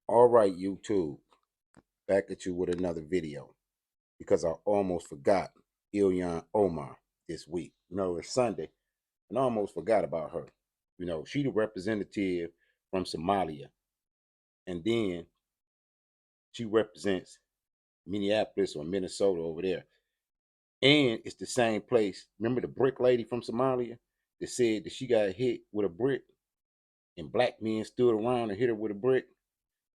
All right, YouTube, back at you with another video because I almost forgot Ilhan Omar this week. It's Sunday, and I almost forgot about her. She the representative from Somalia, and then she represents Minneapolis or Minnesota over there. And it's the same place. Remember the brick lady from Somalia that said that she got hit with a brick and black men stood around and hit her with a brick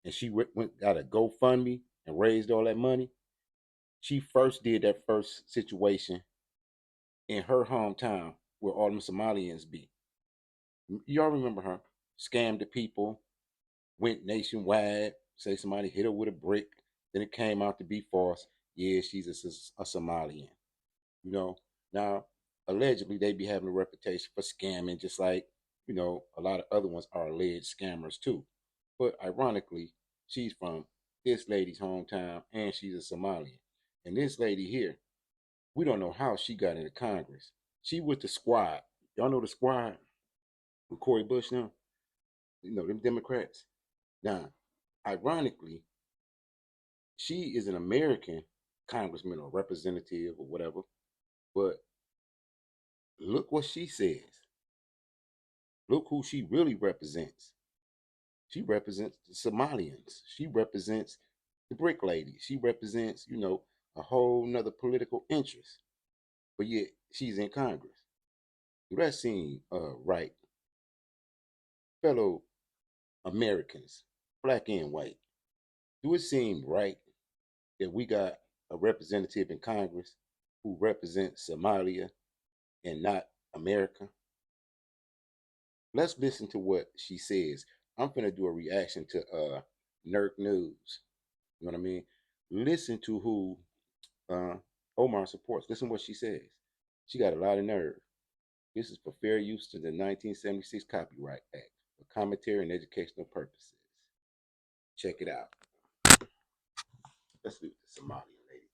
and she went got a GoFundMe and raised all that money. She first did that first situation in her hometown where all them Somalians be. Y'all remember her? Scammed the people, went nationwide, say somebody hit her with a brick, then it came out to be false. Yeah, she's a Somalian. You know, now allegedly they be having a reputation for scamming, just like a lot of other ones are alleged scammers too. But ironically, she's from this lady's hometown and she's a Somalian. And this lady here, we don't know how she got into Congress. She with the squad. Y'all know the squad with Cory Bush now? Them Democrats. Now, ironically, she is an American congressman or representative or whatever, but look what she says. Look who she really represents. She represents the Somalians. She represents the brick lady. She represents, a whole nother political interest. But yet she's in Congress. Do that seem right? Fellow Americans, black and white, do it seem right that we got a representative in Congress who represents Somalia and not America? Let's listen to what she says. I'm gonna do a reaction to Nerd News. You know what I mean? Listen to who uh, Omar supports. Listen what she says. She got a lot of nerve. This is for fair use to the 1976 Copyright Act for commentary and educational purposes. Check it out. Let's do the Somalian lady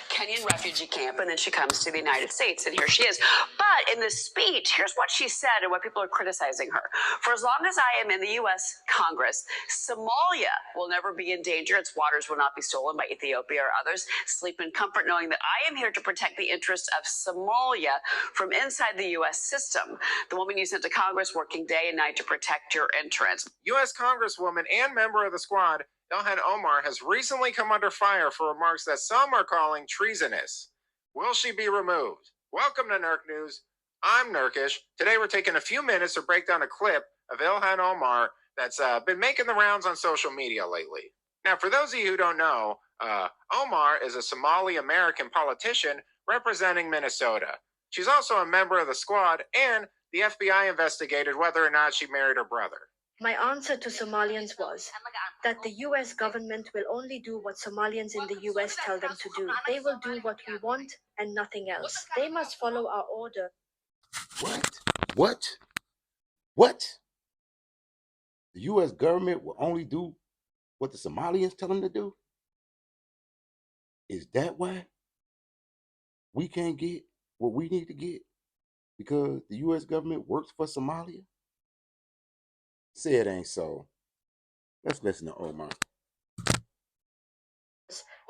Kenyan refugee camp, and then she comes to the United States, and here she is. But in this speech, here's what she said and what people are criticizing her. For as long as I am in the U.S. Congress, Somalia will never be in danger. Its waters will not be stolen by Ethiopia or others. Sleep in comfort knowing that I am here to protect the interests of Somalia from inside the U.S. system. The woman you sent to Congress working day and night to protect your interests. U.S. Congresswoman and member of the squad, Ilhan Omar, has recently come under fire for remarks that some are calling treasonous. Will she be removed? Welcome to Nerk News. I'm Nerkish. Today we're taking a few minutes to break down a clip of Ilhan Omar that's been making the rounds on social media lately. Now, for those of you who don't know, Omar is a Somali-American politician representing Minnesota. She's also a member of the squad, and the FBI investigated whether or not she married her brother. My answer to Somalians was that the US government will only do what Somalians in the US tell them to do. They will do what we want and nothing else. They must follow our order. What? The US government will only do what the Somalians tell them to do? Is that why we can't get what we need to get? Because the US government works for Somalia? Say it ain't so. Let's listen to Omar.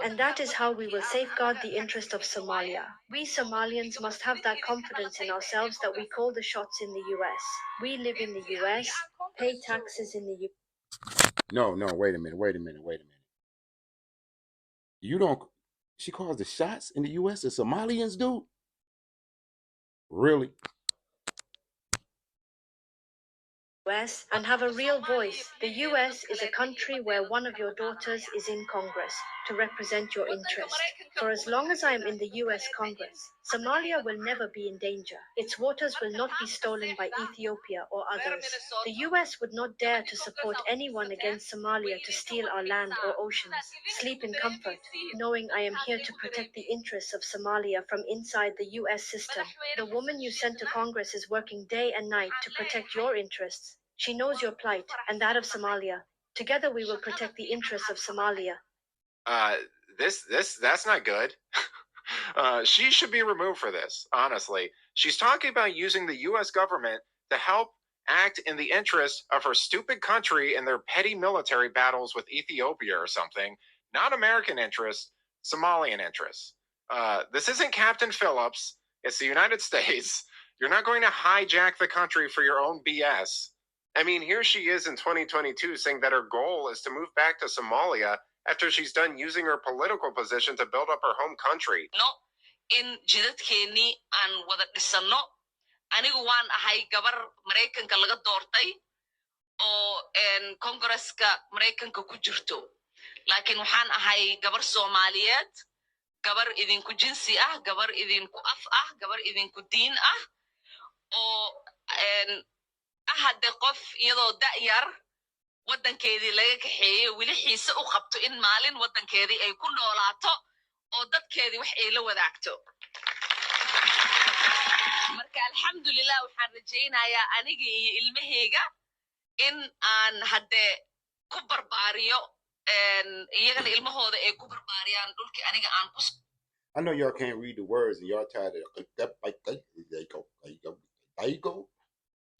And that is how we will safeguard the interest of Somalia. We Somalians must have that confidence in ourselves that we call the shots in the US. We live in the US, pay taxes in the US. No, wait a minute. You don't, she calls the shots in the US the Somalians do? Really? And have a real voice. The US is a country where one of your daughters is in Congress to represent your interest. For as long as I am in the US Congress, Somalia will never be in danger. Its waters will not be stolen by Ethiopia or others. The US would not dare to support anyone against Somalia to steal our land or oceans. Sleep in comfort, knowing I am here to protect the interests of Somalia from inside the US system. The woman you sent to Congress is working day and night to protect your interests. She knows your plight and that of Somalia. Together we will protect the interests of Somalia. That's not good. She should be removed for this, honestly. She's talking about using the U.S. government to help act in the interest of her stupid country in their petty military battles with Ethiopia or something, not American interests, Somalian interests. This isn't Captain Phillips. It's the United States. You're not going to hijack the country for your own BS. I mean, here she is in 2022 saying that her goal is to move back to Somalia after she's done using her political position to build up her home country. No, in jidadkeennii aan wada dhisano. Anigu waan ahay gabar Maraykanka laga doortay oo Kongresska Maraykanka ku jirto. Laakiin waxaan ahay gabar Soomaaliyeed, gabar idinku jinsi ah, gabar idinku af ah, gabar idinku diin ah, oo hadde qof iyadoo da'yar waddankeedii laga kaxeeyey weli xiise u qabto in maalin waddankeedii ay ku noolaato oo dadkeedii wax ay la wadaagto. Marka alxamdulilah waxaan rajaynayaa aniga iyo ilmahayga in aan hadde ku barbaariyo iyagana ilmahooda ay ku barbaariyaan dhulkii aniga aan ku. I know y'all can't read the words and y'all tired of there you go.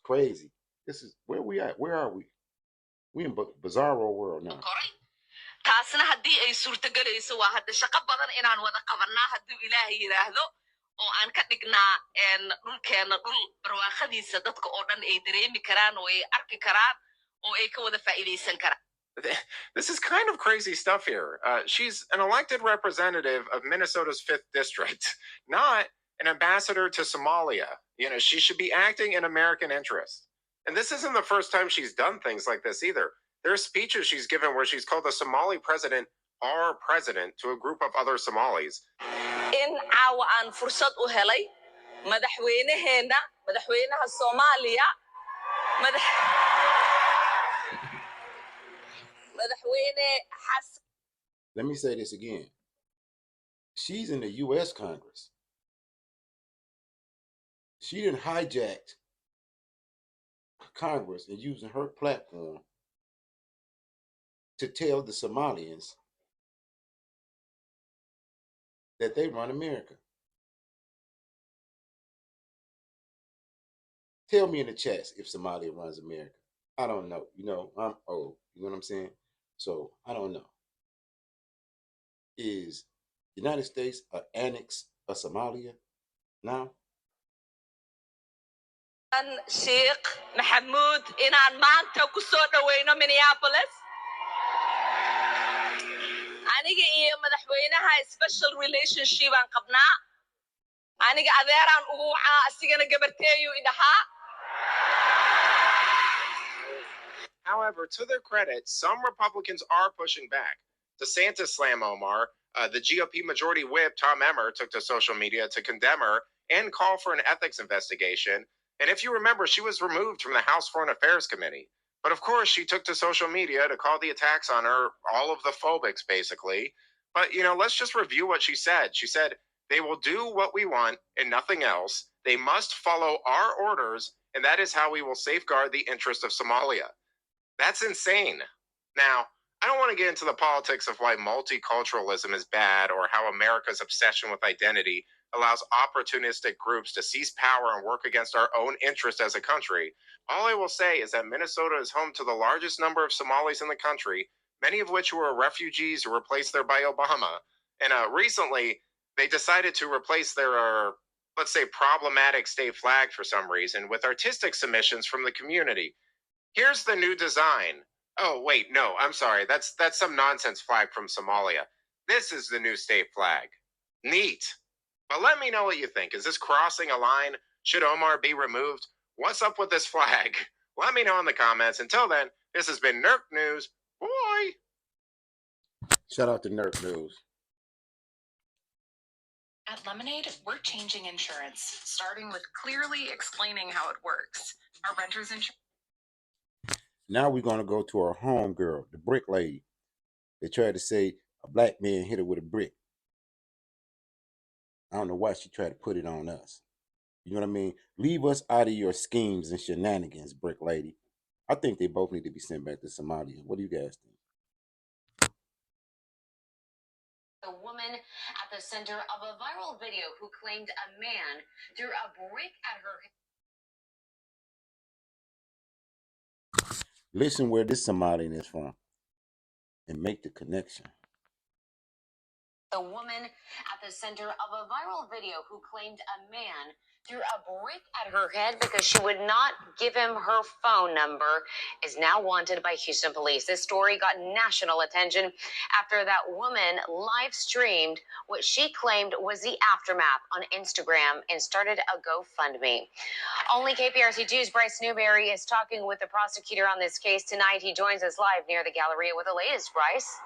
Crazy. This is where we at. Where are we? We in bizarro world now. Taasna haddii ay suurtagelayso waa hadda shaqo badan inaan wada qabanaa hadduu ilaahay yiraahdo oo aan ka dhignaa dhulkeena dhul barwaaqadiisa dadka oo dhan ay dareemi karaan oo ay arki karaan oo ay ka wada faa'iideysan karaan. This is kind of crazy stuff here. She's an elected representative of Minnesota's 5th district, not an ambassador to Somalia. You know, she should be acting in American interest. And this isn't the first time she's done things like this either. There are speeches she's given where she's called the Somali president our president to a group of other Somalis. In caawa aan fursad u helay madaxweynaheena madaxweynaha Soomaaliya Let me say this again. She's in the U.S. Congress. She didn't hijack Congress and using her platform to tell the Somalians that they run America. Tell me in the chats if Somalia runs America. I don't know. You know, I'm old. You know what I'm saying? So I don't know. Is the United States an annex of Somalia now? Sheikh Mohammed inaan maanta ku soo dhaweyno Minneapolis. Aniga iyo madaxweynaha special relationship aan qabnaa. Aniga adeeraan ugu wacaa asigana gabarteeyu idhahaa. However, to their credit, some Republicans are pushing back. DeSantis slam Omar. The GOP majority whip Tom Emmer took to social media to condemn her and call for an ethics investigation. And if you remember, she was removed from the House Foreign Affairs Committee. But of course, she took to social media to call the attacks on her all of the phobics, basically. But, you know, let's just review what she said. She said, they will do what we want and nothing else. They must follow our orders, and that is how we will safeguard the interest of Somalia. That's insane. Now, I don't want to get into the politics of why multiculturalism is bad or how America's obsession with identity allows opportunistic groups to seize power and work against our own interest as a country. All I will say is that Minnesota is home to the largest number of Somalis in the country, many of which were refugees who were replaced there by Obama. And recently, they decided to replace their, let's say, problematic state flag for some reason with artistic submissions from the community. Here's the new design. Oh, wait, no, I'm sorry. That's some nonsense flag from Somalia. This is the new state flag. Neat. But let me know what you think. Is this crossing a line? Should Omar be removed? What's up with this flag? Let me know in the comments. Until then, this has been Nerk News. Boy. Shout out to Nerk News. At Lemonade, we're changing insurance, starting with clearly explaining how it works. Our renter's insurance. Now we're going to go to our home girl, the brick lady. They tried to say a black man hit her with a brick. I don't know why she tried to put it on us. You know what I mean? Leave us out of your schemes and shenanigans, brick lady. I think they both need to be sent back to Somalia. What do you guys think? The woman at the center of a viral video who claimed a man threw a brick at her Listen where this Somalian is from and make the connection. The woman at the center of a viral video who claimed a man threw a brick at her head because she would not give him her phone number is now wanted by Houston police. This story got national attention after that woman live streamed what she claimed was the aftermath on Instagram and started a GoFundMe. Only KPRC2's Bryce Newberry is talking with the prosecutor on this case tonight. He joins us live near the Galleria with the latest. Bryce?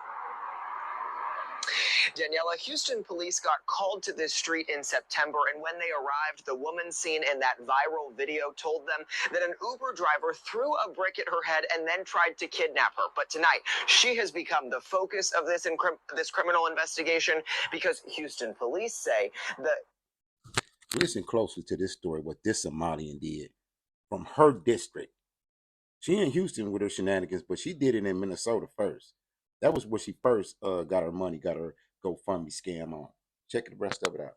Daniela, Houston police got called to this street in September, and when they arrived, the woman seen in that viral video told them that an Uber driver threw a brick at her head and then tried to kidnap her. But tonight, she has become the focus of this criminal investigation because Houston police say that... Listen closely to this story, what this Somalian did from her district. She in Houston with her shenanigans, but she did it in Minnesota first. That was where she first got her money, got her GoFundMe scam on. Check the rest of it out.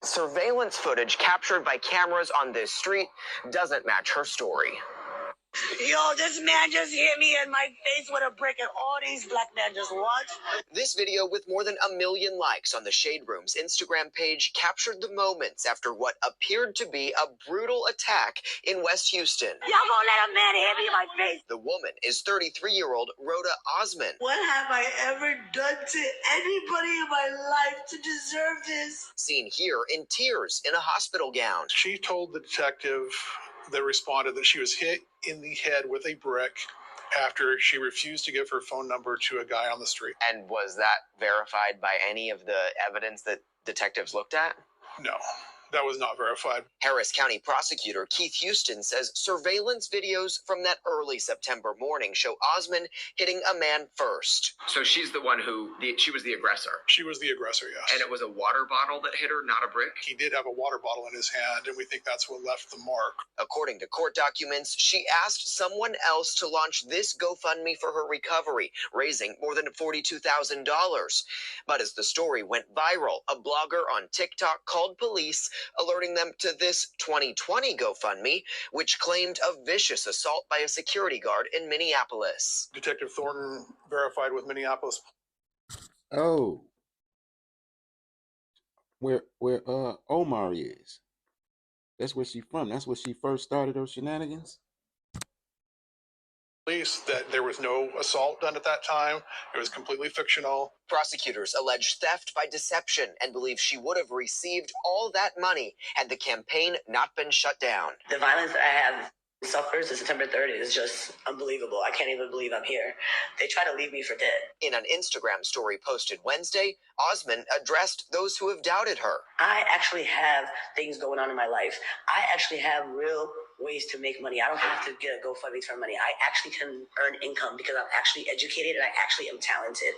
Surveillance footage captured by cameras on this street doesn't match her story. Yo, this man just hit me in my face with a brick, and all these black men just watch. This video, with more than 1 million likes on the Shade Room's Instagram page, captured the moments after what appeared to be a brutal attack in West Houston. Y'all gonna let a man hit me in my face? The woman is 33-year-old Rhoda Osman. What have I ever done to anybody in my life to deserve this? Seen here in tears in a hospital gown. She told the detective that responded that she was hit in the head with a brick after she refused to give her phone number to a guy on the street. And was that verified by any of the evidence that detectives looked at? No, that was not verified. Harris County prosecutor Keith Houston says surveillance videos from that early September morning show Osman hitting a man first. So she's the one she was the aggressor? She was the aggressor, yes. And it was a water bottle that hit her, not a brick? He did have a water bottle in his hand, and we think that's what left the mark. According to court documents, she asked someone else to launch this GoFundMe for her recovery, raising more than $42,000. But as the story went viral, a blogger on TikTok called police, alerting them to this 2020 GoFundMe, which claimed a vicious assault by a security guard in Minneapolis. Detective Thornton verified with Minneapolis. Oh, where Omar is. That's where she from. That's where she first started her shenanigans. Police that there was no assault done at that time. It was completely fictional. Prosecutors allege theft by deception and believe she would have received all that money had the campaign not been shut down. The violence I have suffered since September 30th is just unbelievable. I can't even believe I'm here. They try to leave me for dead. In an Instagram story posted Wednesday, Osman addressed those who have doubted her. I actually have things going on in my life. I actually have real ways to make money. I don't have to get a GoFundMe for money. I actually can earn income because I'm actually educated and I actually am talented.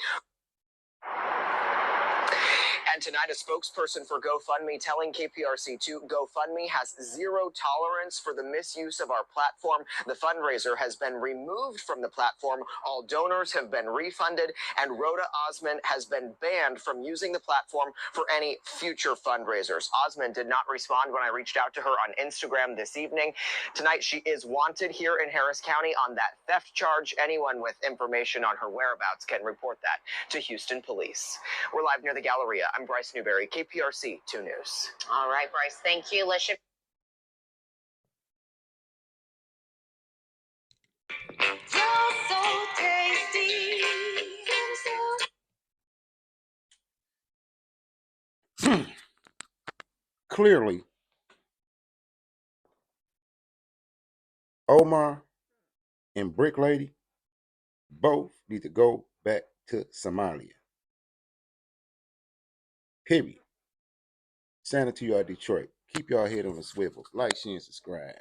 And tonight, a spokesperson for GoFundMe telling KPRC2 GoFundMe has zero tolerance for the misuse of our platform. The fundraiser has been removed from the platform. All donors have been refunded, and Rhoda Osman has been banned from using the platform for any future fundraisers. Osman did not respond when I reached out to her on Instagram this evening. Tonight, she is wanted here in Harris County on that theft charge. Anyone with information on her whereabouts can report that to Houston Police. We're live near the Galleria. I'm Bryce Newberry, KPRC 2 News. All right, Bryce, thank you. Let's shift. You're so tasty. Clearly, Omar and Brick Lady both need to go back to Somalia. Period. Santa to y'all, Detroit. Keep y'all head on the swivel. Like, share, and subscribe.